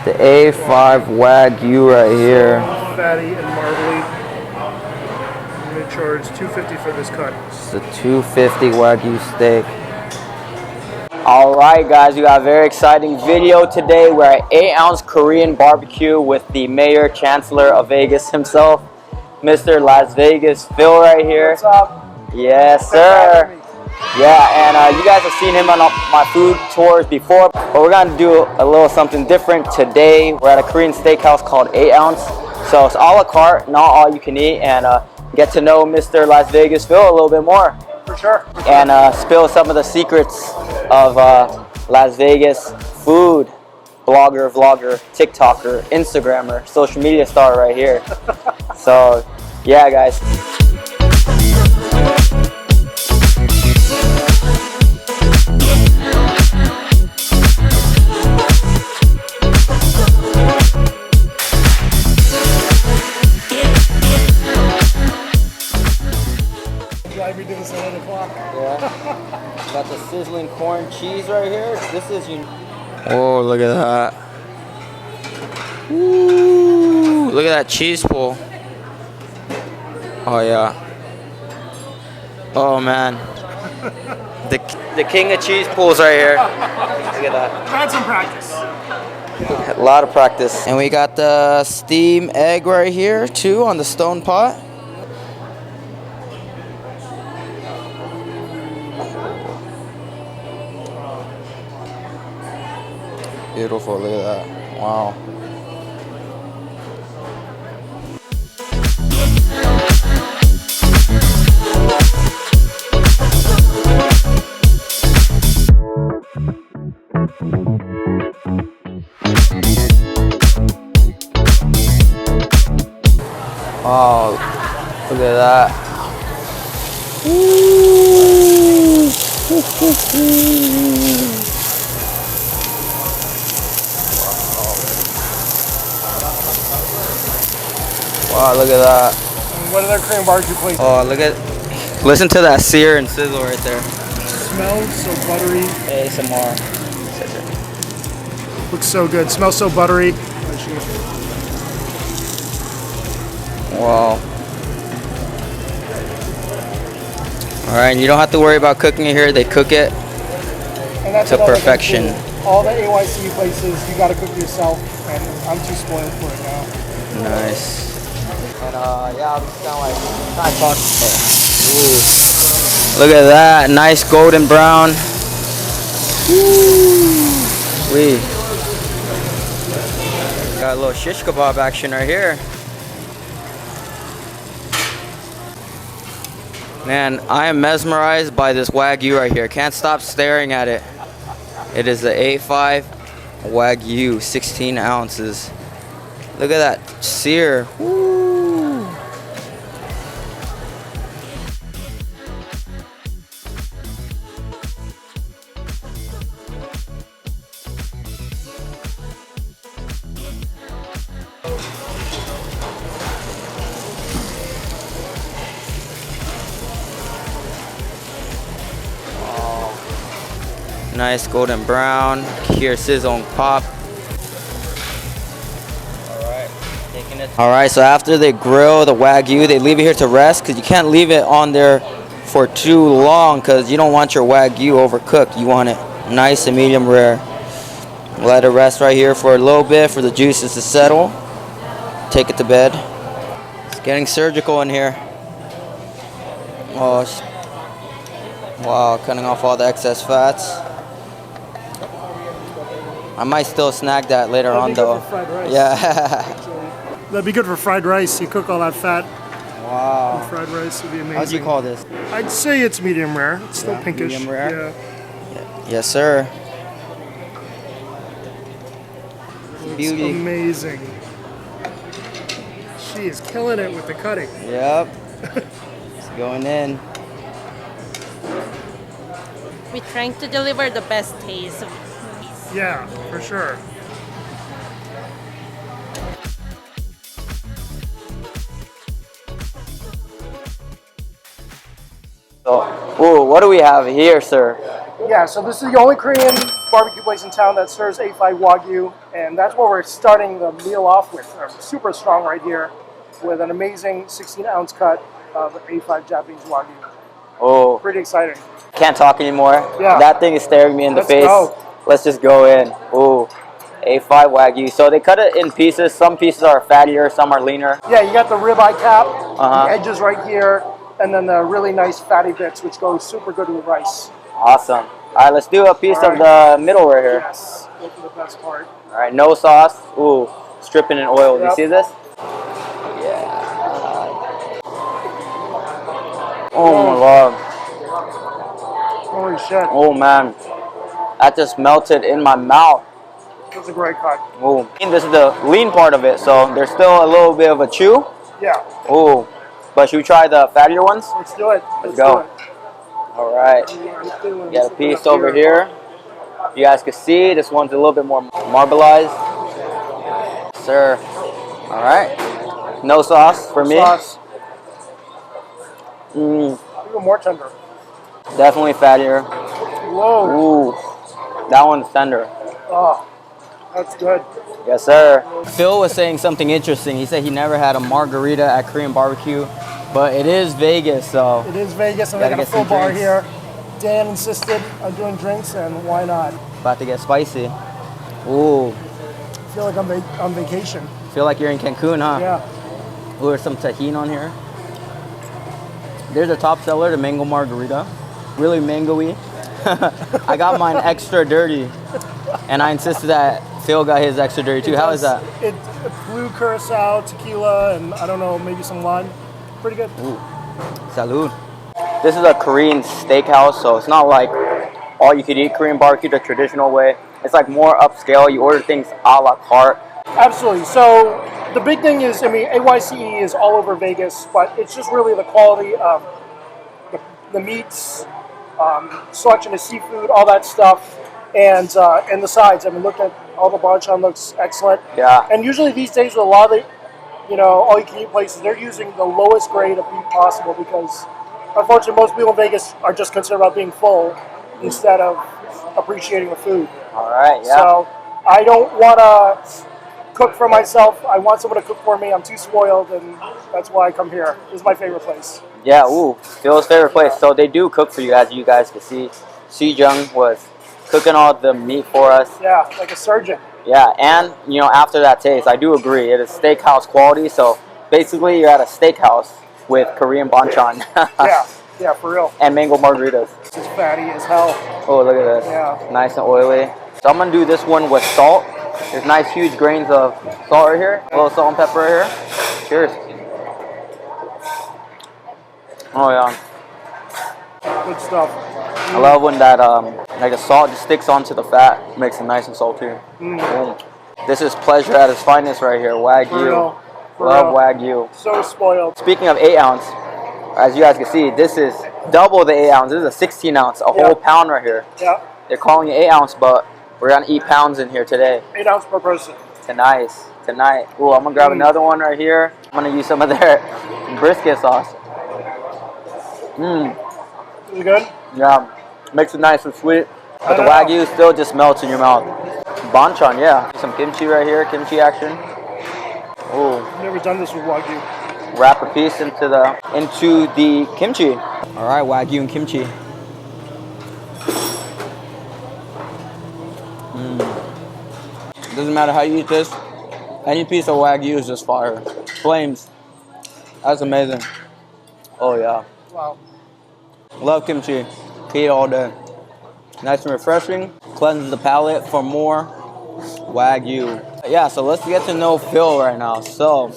The A5 Wagyu right here. Fatty and marbly. I'm going to charge $250 for this cut. It's a $250 Wagyu steak. Alright guys, we got a very exciting video today. We're at 8-ounce Korean barbecue with the mayor, chancellor of Vegas himself, Mr. Las Vegas Phil right here. What's up? Yes, sir. Yeah, and you guys have seen him on my food tours before, but we're gonna do a little something different today. We're at a Korean steakhouse called 8-ounce, so it's a la carte, not all you can eat, and get to know Mr. Las Vegas Phil a little bit more. For sure. And spill some of the secrets of Las Vegas food. Blogger, vlogger, TikToker, Instagrammer, social media star right here. So, yeah, guys. Glad we did this at 8 o'clock. Yeah. Got the sizzling corn cheese right here. This is oh, look at that. Ooh, look at that cheese pull. Oh yeah. Oh man. The king of cheese pulls right here. Look at that. I've had some practice. A lot of practice. And we got the steam egg right here too on the stone pot. Beautiful, look at that. Wow. Oh, look at that. Wow, look at that. And what other Korean barbecue places? Oh, listen to that sear and sizzle right there. Smells so buttery. ASMR. Looks so good. Smells so buttery. Wow. Alright, and you don't have to worry about cooking it here. They cook it to perfection. All the AYC places, you got to cook yourself, and I'm too spoiled for it now. Nice. And yeah, I'm just kind of talk. Ooh. Look at that, nice golden brown. Woo. Got a little shish kebab action right here. Man, I am mesmerized by this Wagyu right here. Can't stop staring at it. It is the A5 Wagyu, 16 ounces. Look at that sear. Woo. Nice golden brown. Here, sizzle and pop. Alright, so after they grill the Wagyu, they leave it here to rest because you can't leave it on there for too long because you don't want your Wagyu overcooked. You want it nice and medium rare. Let it rest right here for a little bit for the juices to settle. Take it to bed. It's getting surgical in here. Oh, wow, cutting off all the excess fats. I might still snag that later on though. For fried rice. Yeah. That'd be good for fried rice. You cook all that fat. Wow. And fried rice would be amazing. How do you call this? I'd say it's medium rare. It's still pinkish. Medium rare? Yeah. Yes, sir. It's Beauty. amazing. She is killing it with the cutting. Yep. It's going in. We're trying to deliver the best taste. Yeah, for sure. So, ooh, what do we have here, sir? Yeah, so this is the only Korean barbecue place in town that serves A5 Wagyu, and that's what we're starting the meal off with. Super strong right here, with an amazing 16-ounce cut of A5 Japanese Wagyu. Oh, Pretty exciting. can't talk anymore. Yeah. That thing is staring me in the Let's face. go. Let's just go in. Ooh, A5 Wagyu. So they cut it in pieces. Some pieces are fattier, some are leaner. Yeah, you got the ribeye cap, Uh-huh. the edges right here, and then the really nice fatty bits, which go super good with rice. Awesome. All right, let's do a piece All of the middle right here. Yes, go for the best part. All right, no sauce. Ooh, stripping in oil. Yep. You see this? Yeah. Oh my God. Holy shit. Oh man. That just melted in my mouth. That's a great cut. Ooh. And this is the lean part of it, so there's still a little bit of a chew. Yeah. Ooh. But should we try the fattier ones? Let's do it. Let's go. Do it. All right. Got a piece over here. You guys can see this one's a little bit more marbleized. Sir. All right. No sauce for me. Sauce. Mm, Even more tender. definitely fattier. Whoa. Ooh. That one's tender. Oh, that's good. Yes, sir. Phil was saying something interesting. He said he never had a margarita at Korean barbecue, but it is Vegas, so. It is Vegas, and they Gotta got a get full some bar drinks. here. Dan insisted on doing drinks, and why not? About to get spicy. Ooh. I feel like I'm on vacation. Feel like you're in Cancun, huh? Yeah. Ooh, there's some tahini on here. There's a top seller, the mango margarita. Really mango-y. I got mine extra dirty, and I insisted that Phil got his extra dirty too. How is that? It blue curacao, tequila, and I don't know, maybe some lime. Pretty good. Ooh. Salud. This is a Korean steakhouse, so it's not like all you could eat Korean barbecue the traditional way. It's like more upscale. You order things a la carte. Absolutely. So the big thing is, I mean, AYCE is all over Vegas, but it's just really the quality of the meats, selection of seafood, all that stuff, and the sides. I mean, look at all the banchan looks excellent. Yeah. And usually these days with a lot of the, all you can eat places, they're using the lowest grade of meat possible because, unfortunately, most people in Vegas are just concerned about being full instead of appreciating the food. All right, yeah. So I don't want to cook for myself. I want someone to cook for me. I'm too spoiled, and that's why I come here. This is my favorite place. Yeah, ooh, Phil's favorite place. So they do cook for you, as you guys can see. Jung was cooking all the meat for us. Yeah, like a surgeon. Yeah, and, after that taste, I do agree. It is steakhouse quality, so basically you're at a steakhouse with Korean banchan. Yeah, for real. And mango margaritas. This is fatty as hell. Oh, look at this. Yeah. Nice and oily. So I'm going to do this one with salt. There's nice huge grains of salt right here. A little salt and pepper right here. Cheers. Oh, yeah. Good stuff. I love when that, like the salt just sticks onto the fat. Makes it nice and salty. Boom. This is pleasure at its finest right here. Wagyu. For real. For Love real. Wagyu. So spoiled. Speaking of 8 ounce, as you guys can see, this is double the 8 ounce. This is a 16 ounce, a whole pound right here. Yeah. They're calling it 8 ounce, but we're gonna eat pounds in here today. 8 ounce per person. Tonight. Ooh, I'm gonna grab another one right here. I'm gonna use some of their brisket sauce. Is it good? Yeah, makes it nice and sweet. But the I know. Wagyu still just melts in your mouth. Banchan, yeah. Some kimchi right here, kimchi action. Ooh. I've never done this with Wagyu. Wrap a piece into the kimchi. All right, Wagyu and kimchi. Doesn't matter how you eat this. Any piece of Wagyu is just fire. Flames. That's amazing. Oh yeah. Wow. Love kimchi. Eat all day. Nice and refreshing. Cleanses the palate for more Wagyu. Yeah, so let's get to know Phil right now. So,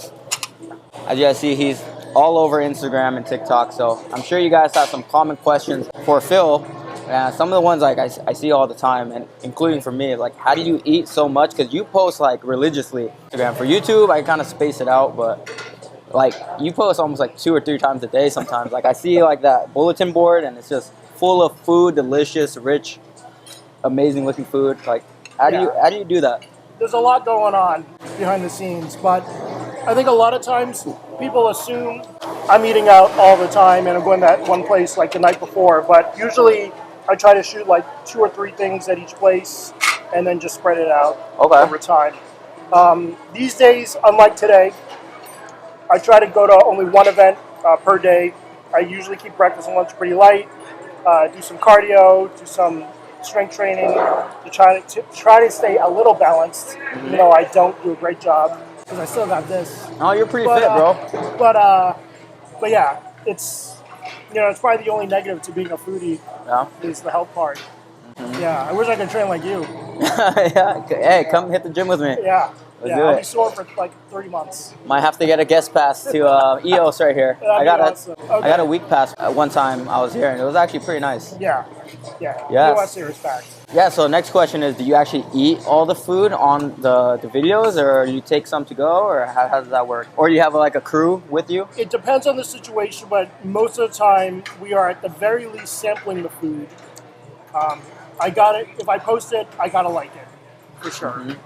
as you guys see, he's all over Instagram and TikTok. So, I'm sure you guys have some common questions for Phil. Some of the ones like I see all the time, and including for me, like how do you eat so much? Because you post like religiously. Instagram for YouTube, I kind of space it out, but like you post almost like 2 or 3 times a day sometimes. Like I see like that bulletin board, and it's just full of food, delicious, rich, amazing looking food. Like how do you do that? There's a lot going on behind the scenes, but I think a lot of times people assume I'm eating out all the time and I'm going to that one place like the night before, but usually I try to shoot like 2 or 3 things at each place, and then just spread it out over time. These days, unlike today, I try to go to only one event per day. I usually keep breakfast and lunch pretty light. Do some cardio, do some strength training to try to stay a little balanced. You know, I don't do a great job because I still got this. Oh, you're pretty fit, bro. But yeah, it's it's probably the only negative to being a foodie. Yeah. Is the health part. Yeah, I wish I could train like you. Yeah. Hey, come hit the gym with me. Yeah. Let's do I'll it. be sore for like 3 months. Might have to get a guest pass to EOS right here. I got a week pass at one time I was here, and it was actually pretty nice. Yeah. Yes. EOS series pack. Yeah, so next question is, do you actually eat all the food on the videos, or you take some to go, or how does that work? Or do you have like a crew with you? It depends on the situation, but most of the time we are at the very least sampling the food. I got it. If I post it, I gotta like it, for sure.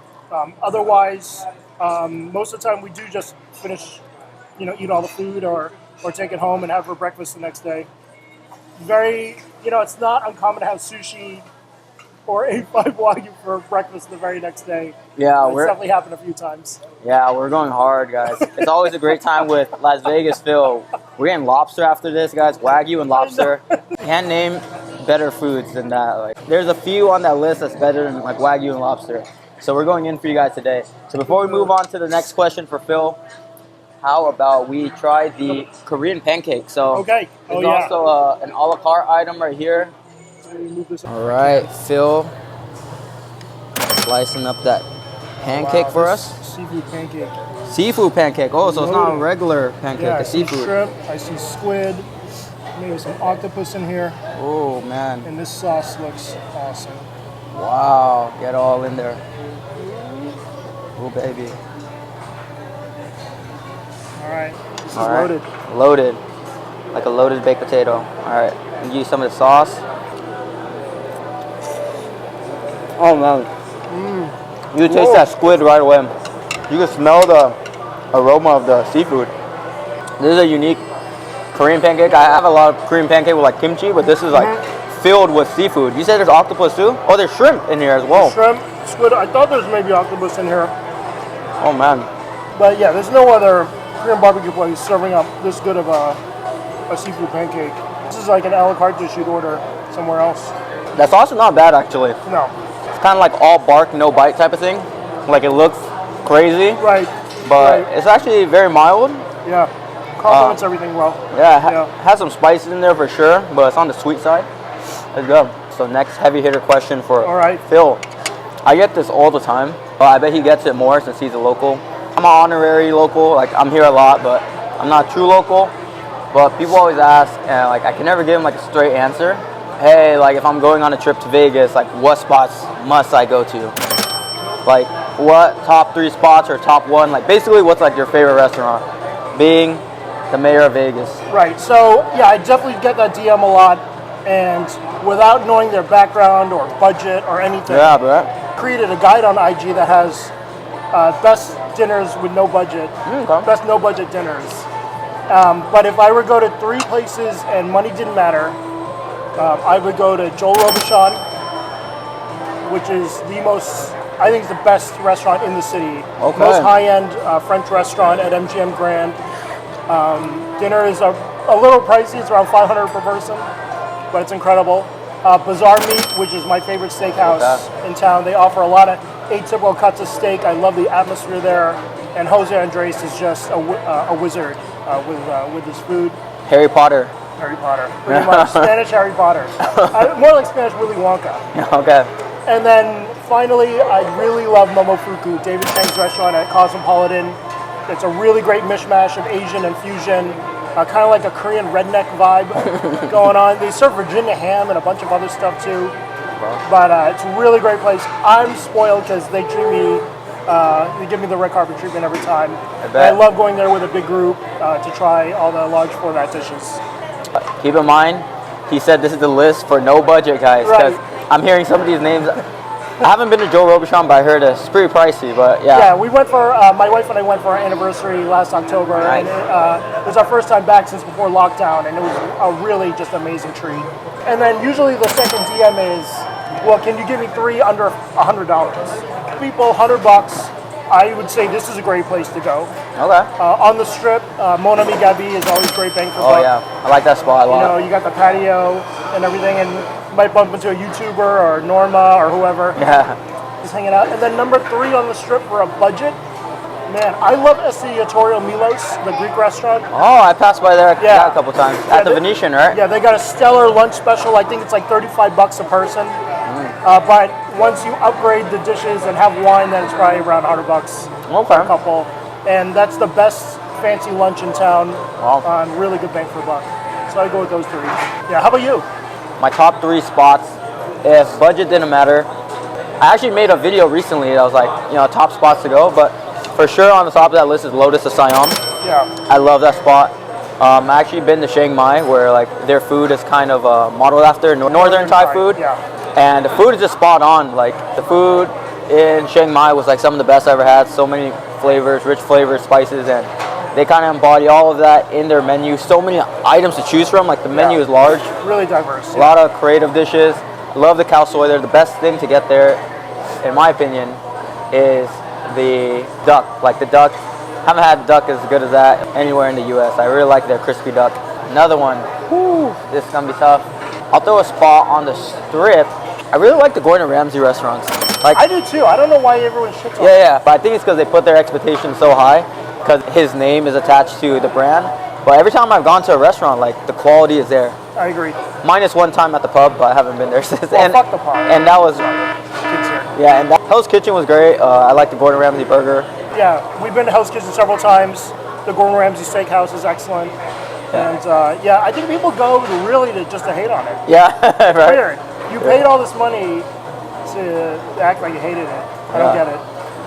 Otherwise, most of the time we do just finish, eat all the food or take it home and have for breakfast the next day. It's not uncommon to have sushi or A5 Wagyu for breakfast the very next day. Yeah, it's definitely happened a few times. Yeah, we're going hard, guys. It's always a great time with Las Vegas, Phil. We're getting lobster after this, guys. Wagyu and lobster. Can't name better foods than that. Like, there's a few on that list that's better than like Wagyu and lobster. So we're going in for you guys today. So before we move on to the next question for Phil, how about we try the Korean pancake? So okay. There's also an a la carte item right here. All right, Phil, slicing up that pancake for us. Seafood pancake. Seafood pancake. Oh, so it's not a regular pancake, yeah, it's seafood. Shrimp, I see squid, maybe some octopus in here. Oh, man. And this sauce looks awesome. Wow, get all in there. Oh, baby. All right, this is loaded. Loaded, like a loaded baked potato. All right, and use some of the sauce. Oh man, you taste that squid right away. You can smell the aroma of the seafood. This is a unique Korean pancake. I have a lot of Korean pancake with like kimchi, but this is like filled with seafood. You said there's octopus too? Oh, there's shrimp in here as well. Shrimp, squid. I thought there's maybe octopus in here. Oh man. But yeah, there's no other Korean barbecue place serving up this good of a seafood pancake. This is like an a la carte dish you'd order somewhere else. That sauce is not bad actually. No. It's kind of like all bark, no bite type of thing. Like it looks crazy. Right. But it's actually very mild. Yeah. Complements everything well. Yeah, has some spices in there for sure, but it's on the sweet side. Let's go. So next heavy hitter question for Phil. I get this all the time. I bet he gets it more since he's a local. I'm an honorary local. Like I'm here a lot, but I'm not true local. But people always ask, and like I can never give them like a straight answer. Hey, like if I'm going on a trip to Vegas, like what spots must I go to? Like what top 3 spots or top 1? Like basically what's like your favorite restaurant? Being the mayor of Vegas. Right. So yeah, I definitely get that DM a lot, and without knowing their background or budget or anything, created a guide on IG that has best dinners with no budget, best no budget dinners. But if I were to go to 3 places and money didn't matter, I would go to Joel Robuchon, which is I think it's the best restaurant in the city. Most high-end French restaurant at MGM Grand. Dinner is a little pricey. It's around $500 per person, but it's incredible. Bazaar Meat, which is my favorite steakhouse in town. They offer a lot of atypical cuts of steak. I love the atmosphere there. And Jose Andres is just a wizard with his food. Harry Potter. Harry Potter. Pretty much. Spanish Harry Potter. More like Spanish Willy Wonka. Okay. And then finally, I really love Momofuku, David Chang's restaurant at Cosmopolitan. It's a really great mishmash of Asian and fusion, kind of like a Korean redneck vibe going on. They serve Virginia ham and a bunch of other stuff too. But it's a really great place. I'm spoiled because they treat me, they give me the red carpet treatment every time. I love going there with a big group to try all the large format dishes. Keep in mind, he said this is the list for no budget, guys. Because I'm hearing some of these names. I haven't been to Joe Robuchon, but I heard it's pretty pricey. But yeah. Yeah, we went for my wife and I went for our anniversary last October, Nice. and it was our first time back since before lockdown, and it was a really just amazing treat. And then usually the second DM is, well, can you give me 3 under $100? People, $100. I would say this is a great place to go. Okay. On the strip, Mon Ami Gabi is always great bang for Oh buck. yeah, I like that spot a lot. You know, you got the patio and everything, and you might bump into a YouTuber or Norma or whoever. Yeah. Just hanging out. And then number 3 on the strip for a budget. Man, I love Estiatorio Milos, the Greek restaurant. Oh, I passed by there Yeah. a couple times Yeah, at the Venetian, right? Yeah, they got a stellar lunch special. I think it's like $35 a person. But once you upgrade the dishes and have wine, then it's probably around $100 Okay. a couple. And that's the best fancy lunch in town. Wow. Really good bang for buck. So I go with those 3. Yeah, how about you? My top 3 spots, if budget didn't matter. I actually made a video recently that was like, you know, top spots to go, but for sure on the top of that list is Lotus of Siam. Yeah. I love that spot. I've actually been to Chiang Mai, where like their food is kind of modeled after northern Thai food. Yeah. And the food is just spot on. Like the food in Chiang Mai was like some of the best I ever had. So many flavors, rich flavors, spices, and they kind of embody all of that in their menu. So many items to choose from. Like the menu is large. Really diverse. A lot of creative dishes. Love the khao soi there. The best thing to get there, in my opinion, is the duck. Like the duck, haven't had duck as good as that anywhere in the U.S. I really like their crispy duck. Another one. Whew, this is gonna be tough. I'll throw a spot on the strip. I really like the Gordon Ramsay restaurants. Like I do too. I don't know why everyone shits on yeah, but I think it's because they put their expectations so high, because his name is attached to the brand. But every time I've gone to a restaurant, like the quality is there. I agree. Minus one time at the pub, but I haven't been there since. Well, fuck the pub. And that was Kids here. yeah, and that Hell's Kitchen was great. I like the Gordon Ramsay burger. Yeah, we've been to Hell's Kitchen several times. The Gordon Ramsay Steakhouse is excellent. And yeah, I think people go to just to hate on it. Yeah, right. Weird. You paid all this money to act like you hated it. I don't get it.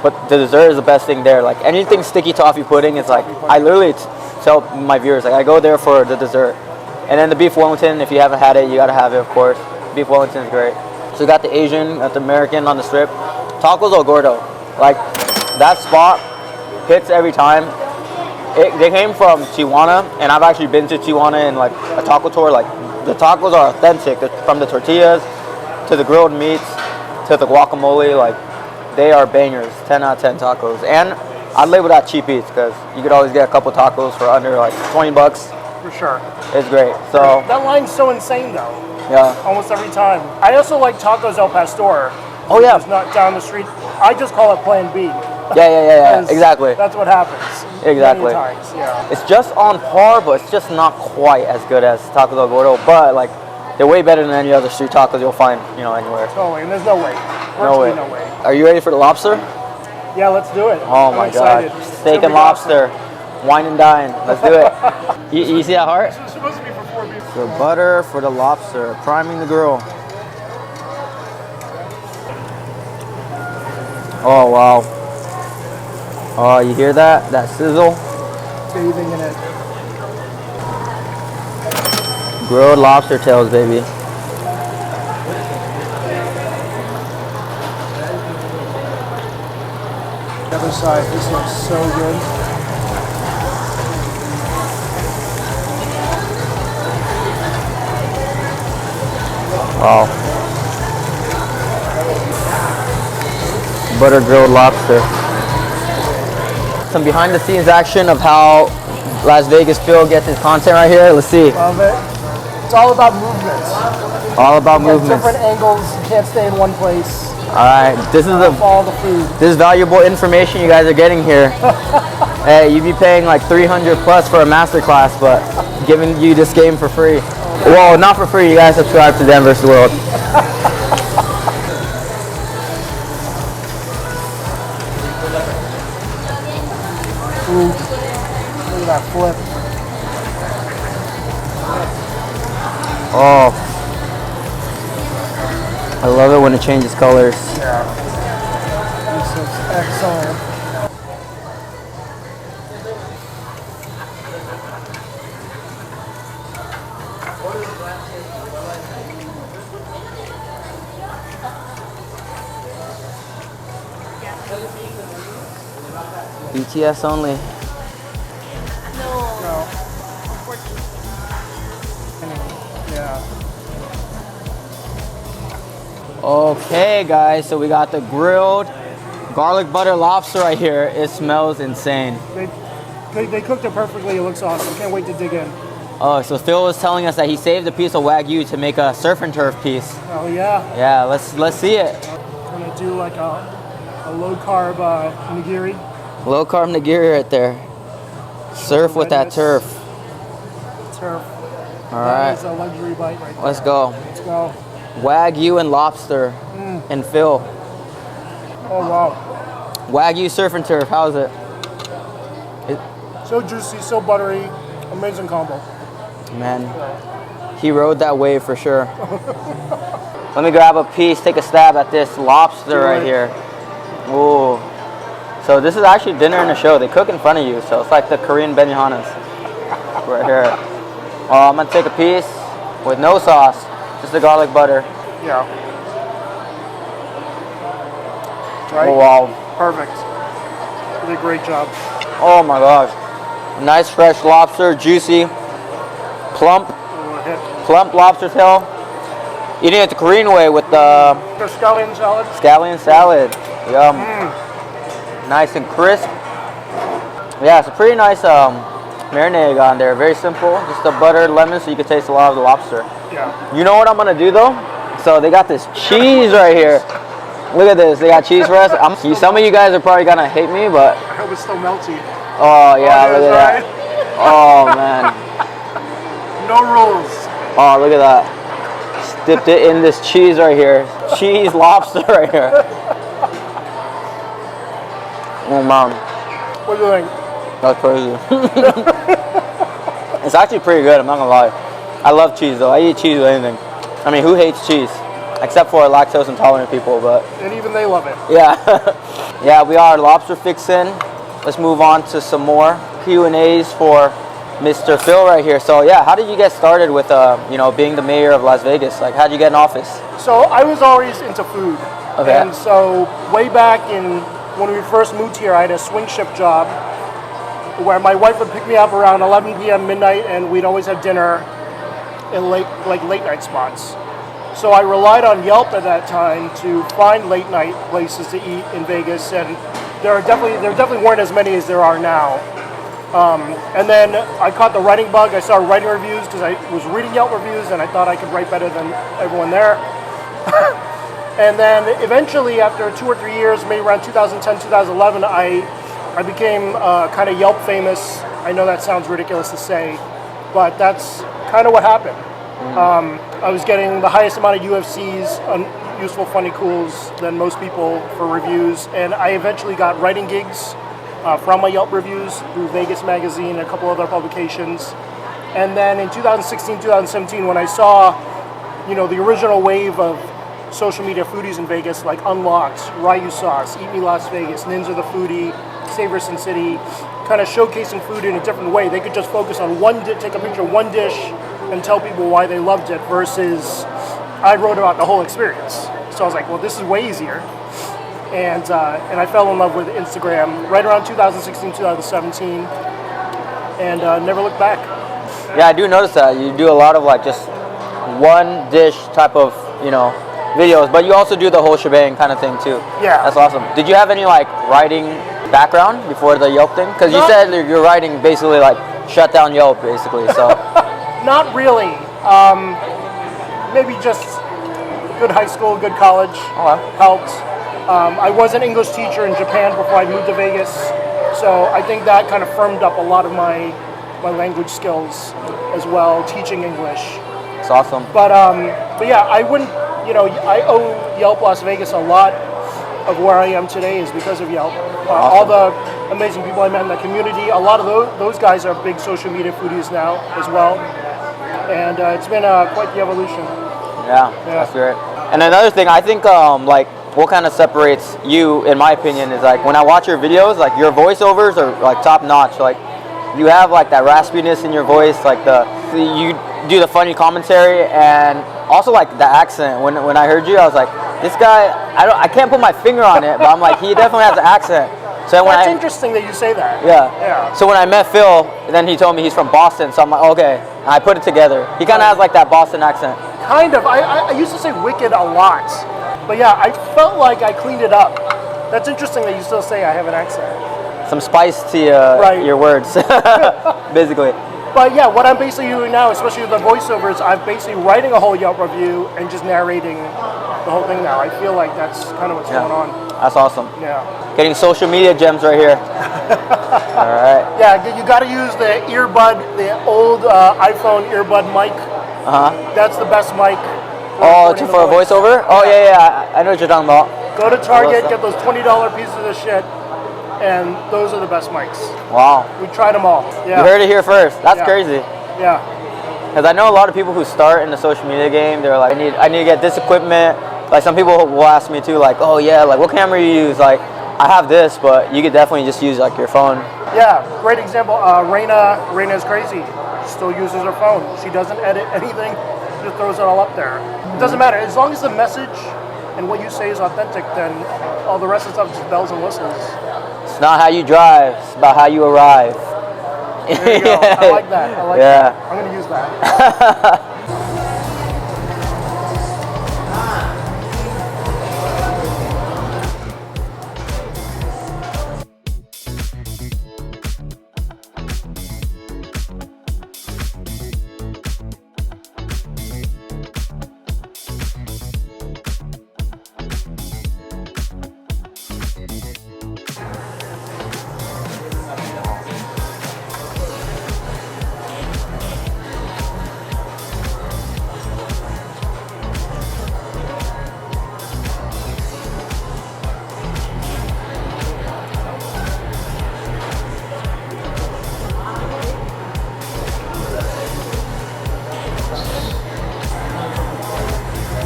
But the dessert is the best thing there. Like anything sticky toffee pudding is like, I literally tell my viewers, like I go there for the dessert. And then the beef Wellington, if you haven't had it, you gotta have it, of course. Beef Wellington is great. So you got the Asian, got the American on the strip. Tacos El Gordo. Like that spot hits every time. They came from Tijuana, and I've actually been to Tijuana in like a taco tour. Like the tacos are authentic, from the tortillas to the grilled meats to the guacamole. Like they are bangers, 10 out of 10 tacos. And I'd label that cheap eats because you could always get a couple tacos for under like $20. For sure. It's great. So That line's so insane though. yeah. Almost every time. I also like Tacos El Pastor. Oh yeah. It's not down the street. I just call it Plan B. Yeah. 'Cause Exactly. That's what happens. Exactly. Many times, yeah. It's just on par, but it's just not quite as good as Tacos El Gordo. But like, they're way better than any other street tacos you'll find, you know, anywhere. Totally, and there's no way. No way. Virtually no way. Are you ready for the lobster? Yeah, let's do it. Oh I'm my excited. god. It's Steak gonna and be lobster. Wine and dine. Let's do it. You see that heart? awesome. It's supposed to be for 4 people. The butter for the lobster. Priming the grill. Oh wow. Oh, you hear that? That sizzle? Bathing in it. Grilled lobster tails, baby. The other side, this looks so good. Wow. Butter grilled lobster. Some behind the scenes action of how Las Vegas Phil gets his content right here. Let's see. Love it. It's all about movements. All about You got movements. different angles. You can't stay in one place. Alright, this is Follow the food. this is valuable information you guys are getting here. Hey, you'd be paying like 300 plus for a master class, but giving you this game for free. Well, not for free. You guys subscribe to Dan vs. World. Ooh. Look at that flip. Oh, I love it when it changes colors. Yeah. This looks excellent. BTS only. No. No. Unfortunately. Yeah. Okay, guys, so we got the grilled garlic butter lobster right here. It smells insane. They cooked it perfectly. It looks awesome. Can't wait to dig in. Oh, so Phil was telling us that he saved a piece of Wagyu to make a surf and turf piece. Oh yeah. Yeah, let's see it. I'm gonna do like a low carb nigiri. Low carb nigiri right there. Surf with that turf. Turf. All That right, is a luxury bite right there. let's go. Let's go. Wagyu and lobster and Phil. Oh wow. Wagyu surf and turf, how's it? So juicy, so buttery. Amazing combo. Man, he rode that wave for sure. Let me grab a piece, take a stab at this lobster right here. Ooh. So this is actually dinner in a show. They cook in front of you, so it's like the Korean Benihana's right here. Oh, I'm gonna take a piece with no sauce, just the garlic butter. Yeah. Right? Oh wow. Perfect. You did a great job. Oh my gosh. Nice fresh lobster, juicy, plump lobster tail. Eating it the Korean way with the scallion salad. scallion salad. Yum. Nice and crisp. Yeah, it's a pretty nice marinade on there. Very simple. Just the butter, lemon, so you can taste a lot of the lobster. Yeah. You know what I'm gonna do though? So they got this cheese right here. Look at this. They got cheese for us. Some of you guys are probably gonna hate me, but I hope it's still melty. oh yeah, look at that. Right? Oh man. No rules. Oh, look at that. Just dipped it in this cheese right here. Cheese lobster right here. Oh man. What do you think? That's crazy. It's actually pretty good, I'm not gonna lie. I love cheese though. I eat cheese with anything. I mean, who hates cheese? Except for lactose intolerant people, but And even they love it. yeah. Yeah, we are lobster fixin'. Let's move on to some more Q&As for Mr. Phil right here. So yeah, how did you get started with being the mayor of Las Vegas? Like, how did you get in office? So I was always into food. Okay. And so way back when we first moved here, I had a swing shift job where my wife would pick me up around 11 p.m. midnight, and we'd always have dinner in late night spots. So I relied on Yelp at that time to find late night places to eat in Vegas, and there definitely weren't as many as there are now. And then I caught the writing bug. I started writing reviews because I was reading Yelp reviews, and I thought I could write better than everyone there. And then eventually, after 2 or 3 years, maybe around 2010, 2011, I became kind of Yelp famous. I know that sounds ridiculous to say, but that's kind of what happened. I was getting the highest amount of UFCs, useful, funny, cools, than most people for reviews, and I eventually got writing gigs from my Yelp reviews through Vegas Magazine and a couple other publications. And then in 2016, 2017, when I saw, the original wave of social media foodies in Vegas, like Unlocked, Ryu Sauce, Eat Me Las Vegas, Ninja the Foodie, Savor Sin City, kind of showcasing food in a different way. They could just focus on take a picture of one dish and tell people why they loved it, versus I wrote about the whole experience. So I was like, well, this is way easier. And I fell in love with Instagram right around 2016, 2017, and never looked back. Yeah, I do notice that. You do a lot of like just one dish type of, videos, but you also do the whole shebang kind of thing too. Yeah. That's awesome. Did you have any like writing background before the Yelp thing? Because you said your writing basically like shut down Yelp basically, so. Not really. Maybe just good high school, good college helped. I was an English teacher in Japan before I moved to Vegas, so I think that kind of firmed up a lot of my language skills as well, teaching English. It's awesome. But yeah, I wouldn't, I owe Yelp Las Vegas a lot of where I am today is because of Yelp. All the amazing people I met in the community, a lot of those guys are big social media foodies now as well. And it's been quite the evolution. Yeah, that's great. And another thing, I think like what kind of separates you, in my opinion, is like when I watch your videos, like your voiceovers are like top notch. Like you have like that raspiness in your voice, like you do the funny commentary, and also like the accent. When I heard you, I was like, this guy, I can't put my finger on it, but I'm like, he definitely has an accent. So when That's interesting that you say that. Yeah. Yeah. So when I met Phil, then he told me he's from Boston. So I'm like, okay. And I put it together. He kind of has like that Boston accent. Kind of. I used to say wicked a lot. But yeah, I felt like I cleaned it up. That's interesting that you still say I have an accent. Some spice to your words, basically. But yeah, what I'm basically doing now, especially with the voiceovers, I'm basically writing a whole Yelp review and just narrating the whole thing now. I feel like that's kind of what's going on. That's awesome. Yeah. Getting social media gems right here. All right. Yeah, you got to use the earbud, the old iPhone earbud mic. That's the best mic. Oh, for a voiceover? Oh, yeah. I know what you're talking about. Go to Target, get those $20 pieces of shit, and those are the best mics. Wow. We tried them all. Yeah. You heard it here first. That's crazy. Yeah. Because I know a lot of people who start in the social media game, they're like, I need to get this equipment. Like some people will ask me too, like, oh yeah, like what camera you use? Like, I have this, but you could definitely just use like your phone. Yeah, great example. Raina is crazy. She still uses her phone. She doesn't edit anything. She just throws it all up there. It doesn't matter. As long as the message and what you say is authentic, then all the rest of the stuff is just bells and whistles. It's not how you drive, it's about how you arrive. There you go. I like that. I like that. I'm going to use that.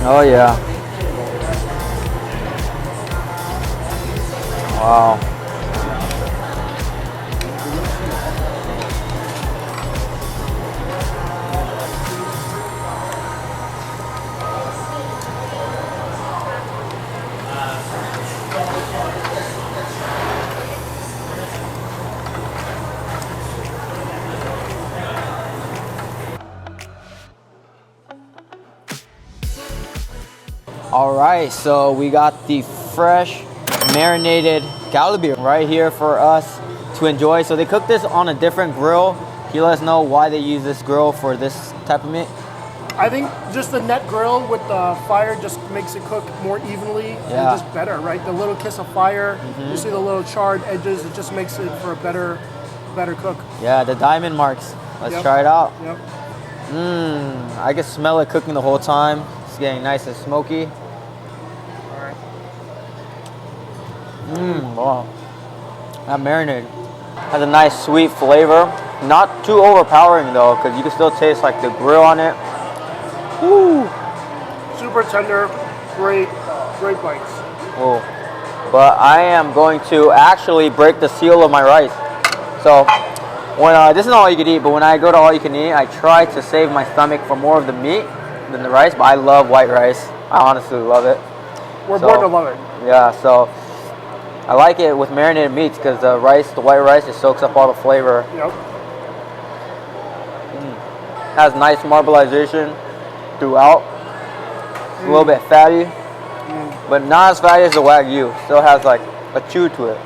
Oh yeah. Wow. All right, so we got the fresh marinated Galbi right here for us to enjoy. So they cook this on a different grill. Can you let us know why they use this grill for this type of meat? I think just the net grill with the fire just makes it cook more evenly and just better, right? The little kiss of fire, you see the little charred edges, it just makes it for a better cook. Yeah, the diamond marks. Let's try it out. Yep. I can smell it cooking the whole time. It's getting nice and smoky. All right. Wow. That marinade has a nice sweet flavor. Not too overpowering though, because you can still taste like the grill on it. Woo! Super tender, great bites. Oh. But I am going to actually break the seal of my rice. So when this isn't all you can eat, but when I go to all you can eat, I try to save my stomach for more of the meat than the rice. But I love white rice. I honestly love it. We're born to love it. Yeah, so I like it with marinated meats because the white rice, it soaks up all the flavor. Yep. Has nice marbleization throughout. It's a little bit fatty, but not as fatty as the Wagyu. Still has like a chew to it.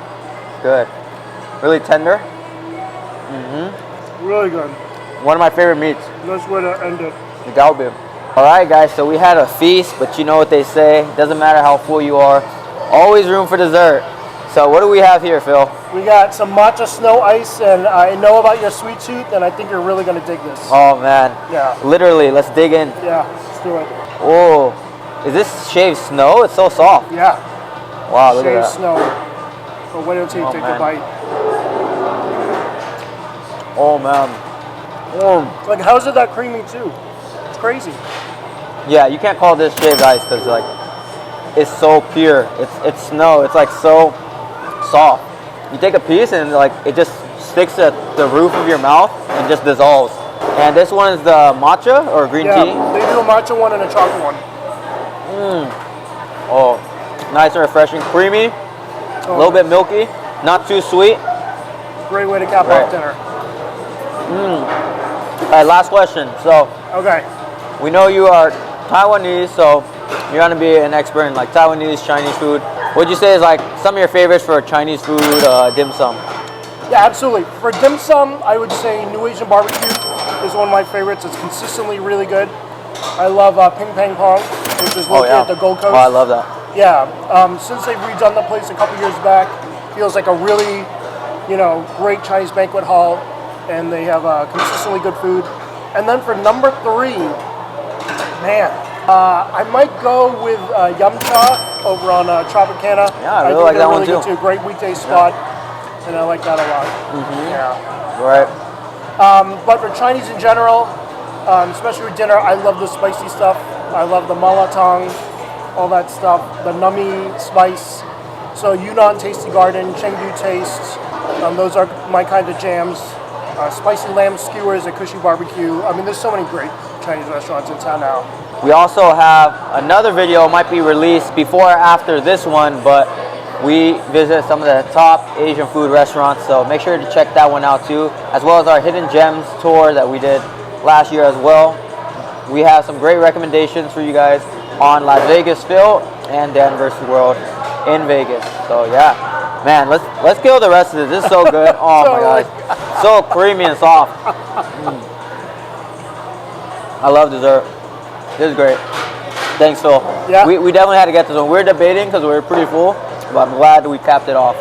Good. Really tender. Really good. One of my favorite meats. Nice way to end it. The Galbi. All right, guys. So we had a feast, but you know what they say. Doesn't matter how full you are. Always room for dessert. So what do we have here, Phil? We got some Matcha Snow Ice, and I know about your sweet tooth, and I think you're really going to dig this. Oh, man. Yeah. Literally, let's dig in. Yeah, let's do it. Oh, is this shaved snow? It's so soft. Yeah. Wow, look at Shaved that. snow. But wait until you take man. the bite. Oh, man. Like, how's it that creamy, too? It's crazy. Yeah, you can't call this shaved ice because, like, it's so pure. It's snow. It's, like, so soft. You take a piece and, like, it just sticks at the roof of your mouth and just dissolves. And this one is the matcha or green tea? Yeah, they do a matcha one and a chocolate one. Oh, nice and refreshing. Creamy, a little bit milky. Not too sweet. Great way to cap Right. off dinner. All right, last question. So Okay. we know you are Taiwanese, so you're gonna be an expert in like Taiwanese, Chinese food. What'd you say is like some of your favorites for Chinese food, dim sum? Yeah, absolutely. For dim sum, I would say New Asian barbecue is one of my favorites. It's consistently really good. I love Ping Pang Pong, which is located at the Gold Coast. Oh, I love that. Yeah, since they've redone the place a couple years back, feels like a really, great Chinese banquet hall, and they have consistently good food. And then for number 3, man, I might go with Yum Cha over on Tropicana. Yeah, I really like that one too. Good too. Great weekday spot, and I like that a lot. Yeah. Right. But for Chinese in general, especially with dinner, I love the spicy stuff. I love the malatang, all that stuff. The nummy spice. So Yunnan Tasty Garden, Chengdu Taste, those are my kind of jams. Spicy lamb skewers at Cushy Barbecue. I mean, there's so many great Chinese restaurants in town now. We also have another video, might be released before or after this one, but we visit some of the top Asian food restaurants, so make sure to check that one out too, as well as our Hidden Gems tour that we did last year as well. We have some great recommendations for you guys on Las Vegas Phil and Danversary World in Vegas. So yeah, man, let's kill the rest of this. This is so good. Oh my gosh, so creamy and soft. I love dessert. This is great. Thanks, Phil. Yeah. We definitely had to get this one. We're debating because we were pretty full, but I'm glad we capped it off.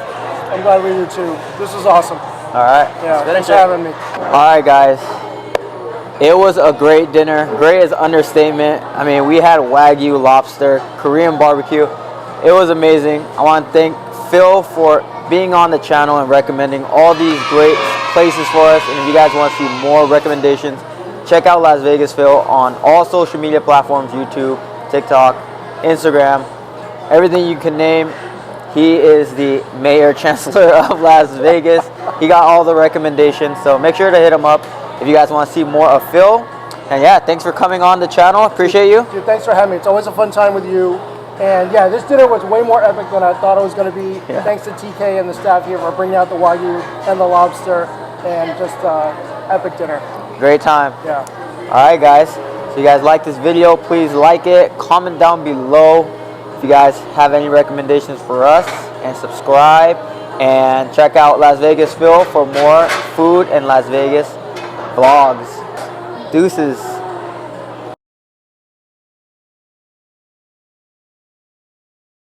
I'm glad we do too. This is awesome. All right. Yeah, thanks for having me. All right, guys. It was a great dinner. Great is understatement. I mean, we had Wagyu, lobster, Korean barbecue. It was amazing. I want to thank Phil for being on the channel and recommending all these great places for us. And if you guys want to see more recommendations, check out Las Vegas Phil on all social media platforms, YouTube, TikTok, Instagram, everything you can name. He is the mayor chancellor of Las Vegas. He got all the recommendations, so make sure to hit him up if you guys want to see more of Phil. And yeah, thanks for coming on the channel. Appreciate you. Dude, thanks for having me. It's always a fun time with you. And yeah, this dinner was way more epic than I thought it was going to be. Yeah. Thanks to TK and the staff here for bringing out the Wagyu and the lobster, and just epic dinner. Great time. Yeah. All right, guys. So you guys like this video, please like it. Comment down below if you guys have any recommendations for us, and subscribe. And check out Las Vegas Phil for more food and Las Vegas vlogs. Deuces.